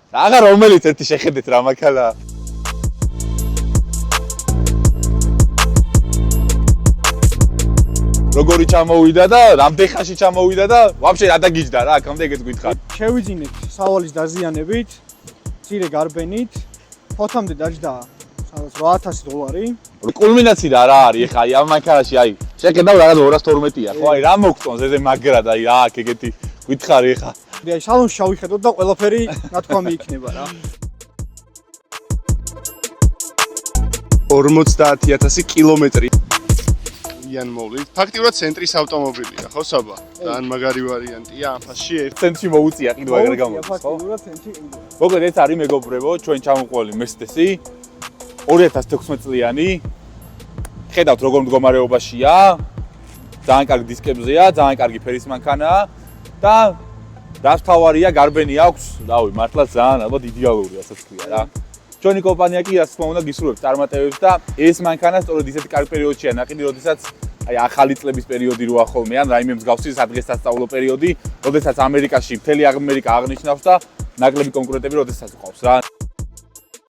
Რაღა რომელიც ერთი შეხედეთ რა მაქალა. როგორი ჩამოვიდა და რამდენ ხანში ჩამოვიდა და ვაფშე რა დაგიჯდა რა აქამდე ეგეც გითხარ. შევიძინეთ სავალის დაზიანებით, მცირე გარბენით, ფოთამდე დაჯდა სადაც $8,000. კულმინაცია რა არის ეხა აი ამ მანქანაში აი შეხედავ რაღაც 212-ია ხო აი რა მოგწონს ესე მაგრად აი რა აქ ეგეთი გითხარი ეხა. აი სალონში შავიხედოთ და ყველაფერი ნათქვამი იქნება რა. 50,000 კილომეტრი. იან მოვლით. ფაქტიურად ცენტრის ავტომობილია, ხო საბა? ძალიან მაგარი ვარიანტია ამ ფასში. 1 ცენტში მოუწია კიდევ ეგრე გამოდის ხო? ფაქტიურად ცენტრი ყიდვა. მოკლედ ეს არის მეგობრებო ჩვენ ჩამოყვალი Mercedes-ი 2016 წლიანი. ხედავთ როგორ მდგომარეობაშია. ძალიან კარგი დისკებზეა, ძალიან კარგი ფერის მანქანაა და დასთავარია გარბენი აქვს, რავი, მართლა ძალიან ალბათ იდეალური ასე ვთქვია რა. ჩვენი კომპანია კი ასე თქმა უნდა გისურვებს წარმატებებს და ეს მანქანა სწორედ ისეთი კარგი პერიოდშია ნაყიდი, როდესაც აი ახალი წლების პერიოდი როა ხოლმე ან რაიმე მსგავსი სადღესასწაულო პერიოდი, როდესაც ამერიკაში მთელი ამერიკა აღნიშნავს და ნაკლები კონკურენტები როდესაც ყავს რა.